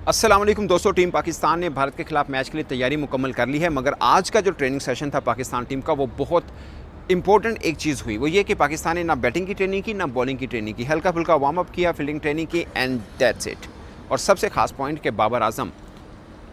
अस्सलाम वालेकुम दोस्तों, टीम पाकिस्तान ने भारत के खिलाफ मैच के लिए तैयारी मुकम्मल कर ली है। मगर आज का जो ट्रेनिंग सेशन था पाकिस्तान टीम का, वो बहुत इंपॉर्टेंट एक चीज़ हुई। वो ये कि पाकिस्तान ने ना बैटिंग की ट्रेनिंग की ना बॉलिंग की ट्रेनिंग की, हल्का फुल्का वार्म अप किया, फील्डिंग ट्रेनिंग की एंड दैट्स इट। और सबसे खास पॉइंट कि बाबर आजम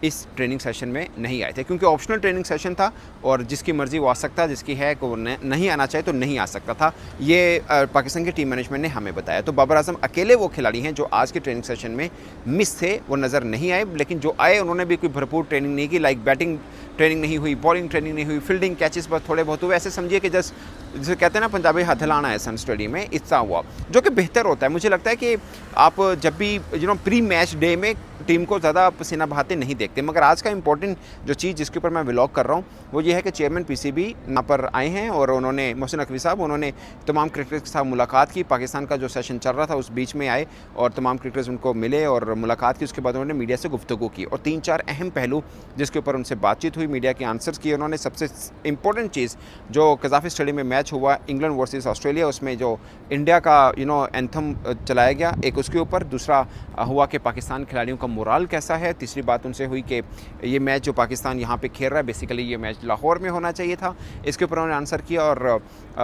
इस ट्रेनिंग सेशन में नहीं आए थे, क्योंकि ऑप्शनल ट्रेनिंग सेशन था और जिसकी मर्ज़ी वो आ सकता, जिसकी है कि वो नहीं आना चाहे तो नहीं आ सकता था। ये पाकिस्तान की टीम मैनेजमेंट ने हमें बताया। तो बाबर आजम अकेले वो खिलाड़ी हैं जो आज के ट्रेनिंग सेशन में मिस थे, वो नज़र नहीं आए। लेकिन जो आए उन्होंने भी कोई भरपूर ट्रेनिंग नहीं की। लाइक बैटिंग ट्रेनिंग नहीं हुई, बॉलिंग ट्रेनिंग नहीं हुई, फील्डिंग कैचेस बस थोड़े बहुत हुए। ऐसे समझिए कि जस्ट जिसे कहते हैं ना पंजाबी हाथ हिलाना है सन स्टेडियम में, इतना हुआ, जो कि बेहतर होता है। मुझे लगता है कि आप जब भी प्री मैच डे में टीम को ज़्यादा पसीना बहाते नहीं देखते। मगर आज का इंपॉर्टेंट जो चीज़ जिसके ऊपर मैं व्लॉग कर रहा हूँ वो ये है कि चेयरमैन पीसीबी यहाँ पर आए हैं और उन्होंने मोहसिन नकवी साहब, उन्होंने तमाम क्रिकेटर्स के साथ मुलाकात की। पाकिस्तान का जो सेशन चल रहा था उस बीच में आए और तमाम क्रिकेटर्स उनको मिले और मुलाकात की। उसके बाद उन्होंने मीडिया से गुफ्तगू की और 3-4 अहम पहलू जिसके ऊपर उनसे बातचीत हुई, मीडिया के आंसर्स किए उन्होंने। सबसे इंपॉर्टेंट चीज़ जो कज़ाफ़ी स्टेडियम में मैच हुआ इंग्लैंड वर्सेस ऑस्ट्रेलिया, उसमें जो इंडिया का एंथम चलाया गया, एक उसके ऊपर। दूसरा हुआ कि पाकिस्तान खिलाड़ियों का मोराल कैसा है। तीसरी बात उनसे हुई कि ये मैच जो पाकिस्तान यहाँ पे खेल रहा है, बेसिकली ये मैच लाहौर में होना चाहिए था, इसके ऊपर उन्होंने आंसर किया। और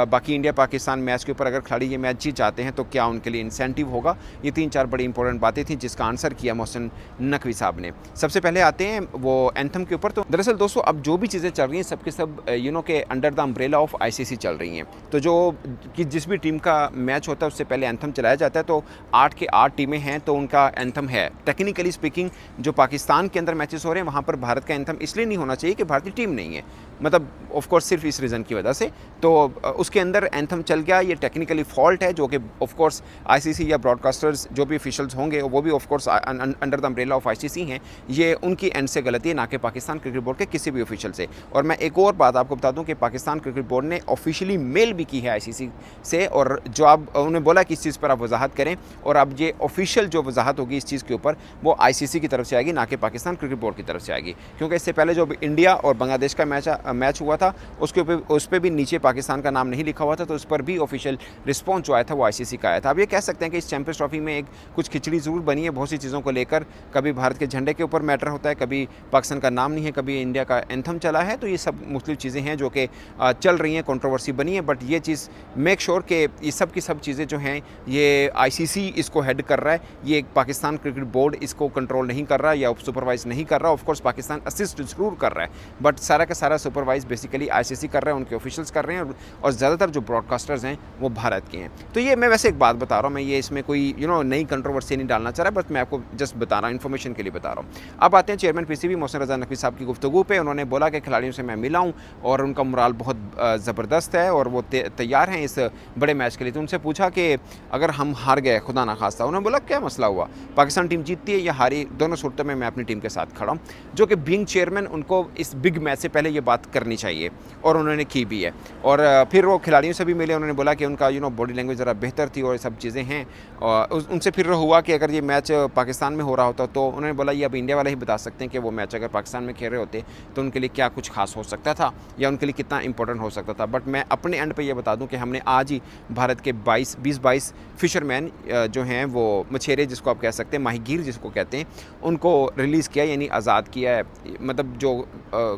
बाकी इंडिया पाकिस्तान मैच के ऊपर अगर खिलाड़ी ये मैच जीत जाते हैं तो क्या उनके लिए इंसेंटिव होगा। ये 3-4 बड़ी इंपॉर्टेंट बातें थी जिसका आंसर किया मोहसिन नकवी साहब ने। सबसे पहले आते हैं वो एंथम के ऊपर। तो दरअसल दोस्तों, अब जो भी चीज़ें चल रही हैं सब के सब के under the umbrella of ICC चल रही हैं। तो जो कि जिस भी टीम का मैच होता है उससे पहले एंथम चलाया जाता है। तो 8 के 8 टीमें हैं तो उनका एंथम है। टेक्निकली स्पीकिंग जो पाकिस्तान के अंदर मैचेस हो रहे हैं वहाँ पर भारत का एंथम इसलिए नहीं होना चाहिए कि भारतीय टीम नहीं है, मतलब ऑफ कोर्स सिर्फ इस रीज़न की वजह से। तो उसके अंदर एंथम चल गया, ये टेक्निकली फॉल्ट है, जो कि ऑफ कोर्स आईसीसी या ब्रॉडकास्टर्स जो भी ऑफिशियल्स होंगे वो भी of course under the umbrella of ICC हैं। ये उनकी एंड से गलती है, ना कि पाकिस्तान क्रिकेट बोर्ड के किसी भी ऑफिशियल से। और मैं एक और बात आपको बता दूं कि पाकिस्तान क्रिकेट बोर्ड ने ऑफिशियली मेल भी की है आईसीसी से, और जो आप उन्हें बोला कि इस चीज़ पर आप वजाहत करें। और अब ये ऑफिशियल जो वजाहत होगी इस चीज़ के ऊपर वो आईसीसी की तरफ से आएगी, ना कि पाकिस्तान क्रिकेट बोर्ड की तरफ से आएगी। क्योंकि इससे पहले जो इंडिया और बांग्लादेश का मैच हुआ था उस पर भी नीचे पाकिस्तान का नाम नहीं लिखा हुआ था, तो उस पर भी ऑफिशियल रिस्पॉन्स जो आया था वो आईसीसी का आया था। अब ये कह सकते हैं कि इस चैंपियंस ट्रॉफी में एक कुछ खिचड़ी ज़रूर बनी है बहुत सी चीज़ों को लेकर। कभी भारत के झंडे के ऊपर मैटर होता है, कभी पाकिस्तान का नाम नहीं है, कभी इंडिया का एंथम चला है। तो ये सब मुख्तलिफ चीज़ें हैं जो कि चल रही हैं, कंट्रोवर्सी बनी है। बट ये चीज़ मेक श्योर कि ये सब की सब चीज़ें जो हैं ये आईसीसी इसको हेड कर रहा है, ये पाकिस्तान क्रिकेट बोर्ड इसको कंट्रोल नहीं कर रहा या सुपरवाइज नहीं कर रहा। ऑफकोर्स पाकिस्तान असिस्ट जरूर कर रहा है, बट सारा का सारा सुपरवाइज बेसिकली आईसीसी कर रहा है, उनके ऑफिशियल्स कर रहे हैं। और ज़्यादातर जो ब्रॉडकास्टर्स हैं वो भारत के हैं। तो ये मैं वैसे एक बात बता रहा हूँ, मैं ये इसमें कोई नई कंट्रोवर्सी नहीं डालना चाह रहा, बस मैं आपको जस्ट बता रहा हूँ, इन्फॉर्मेशन के लिए बता रहा हूँ। अब आते हैं चेयरमैन पीसीबी मोहसिन रज़ा नकवी साहब की गुफ्तगू पे। उन्होंने बोला कि खिलाड़ियों से मैं मिला हूँ और उनका मोराल बहुत ज़बरदस्त है और वो तैयार हैं इस बड़े मैच के लिए। तो उनसे पूछा कि अगर हम हार गए, खुदा ना खास्ता, उन्होंने बोला क्या मसला हुआ, पाकिस्तान टीम जीतती है या हारी, दोनों सूरतों में मैं अपनी टीम के साथ खड़ा हूँ। जो कि बीइंग चेयरमैन उनको इस बिग मैच से पहले ये बात करनी चाहिए और उन्होंने की भी है। और फिर वो खिलाड़ियों से भी मिले, उन्होंने बोला कि उनका बॉडी लैंग्वेज ज़रा बेहतर थी और सब चीज़ें हैं। और उनसे फिर हुआ कि अगर ये मैच पाकिस्तान में हो रहा होता तो उन्होंने बोला ये अब इंडिया वाले ही बता सकते हैं कि वो मैच अगर पाकिस्तान में खेल रहे होते तो उनके लिए क्या कुछ खास हो सकता था या उनके लिए कितना इंपॉर्टेंट हो सकता था। बट मैं अपने एंड पे ये बता दूं कि हमने आज ही भारत के 20-22 फिशरमैन जो हैं वो मछेरे जिसको आप कह सकते हैं, माहीगीर जिसको कहते हैं, उनको रिलीज़ किया, यानी आज़ाद किया है। मतलब जो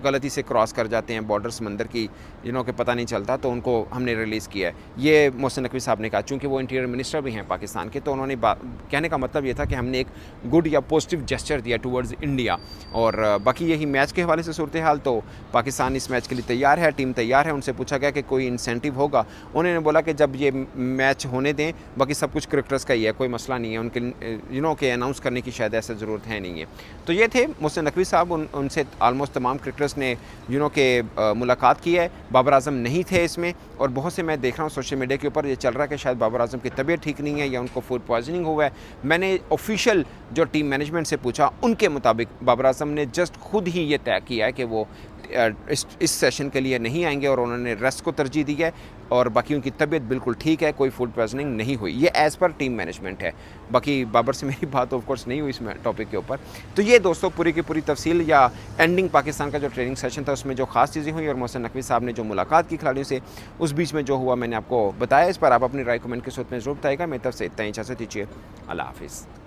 गलती से क्रॉस कर जाते हैं बॉर्डर समंदर की कि पता नहीं चलता, तो उनको हमने रिलीज़ किया है। ये मोहसिन नकवी साहब ने कहा, चूँकि वो इंटीरियर मिनिस्टर भी हैं पाकिस्तान के, तो उन्होंने कहने का मतलब ये था कि हमने एक गुड या पॉजिटिव जेस्चर दिया टुवर्ड्स इंडिया। और बाकी यही मैच के हवाले से सूरत हाल, तो पाकिस्तान इस मैच के लिए तैयार है, टीम तैयार है। उनसे पूछा गया कि कोई इंसेंटिव होगा, उन्होंने बोला कि जब ये मैच होने दें, बाकी सब कुछ क्रिकेटर्स का ही है, कोई मसला नहीं है, उनके के अनाउंस करने की शायद ऐसा ज़रूरत है नहीं है। तो ये थे मोहसिन नकवी साहब, उनसे आलमोस्ट तमाम क्रिकेटर्स ने के मुलाकात की है। बाबर आजम नहीं थे इसमें, और बहुत से मैं देख रहा हूँ सोशल मीडिया के ऊपर ये चल रहा है कि शायद बाबर आजम की तबीयत ठीक नहीं है या उनको फूड पॉइजनिंग हुआ है। मैंने ऑफिशियल जो टीम मैनेजमेंट से पूछा, उनके मुताबिक बाबर आजम ने जस्ट खुद ही ये तय किया है कि वो इस सेशन के लिए नहीं आएंगे और उन्होंने रेस्ट को तरजीह दी है, और बाकी उनकी तबीयत बिल्कुल ठीक है, कोई फूड पॉइजनिंग नहीं हुई। ये एज़ पर टीम मैनेजमेंट है। बाकी बाबर से मेरी बात ऑफ कोर्स नहीं हुई इस टॉपिक के ऊपर। तो ये दोस्तों पूरी की पूरी तफसील या एंडिंग पाकिस्तान का जो ट्रेनिंग सेशन था उसमें जो खास चीज़ें हुई और मोहसिन नकवी साहब ने जो मुलाकात की खिलाड़ियों से, उस बीच में जो हुआ मैंने आपको बताया। इस पर आप अपनी राय कमेंट के सूरत में ज़रूर बताएगा। मेरी तरफ से इतना ही, इजाज़त दीजिए, अल्लाह हाफिज़।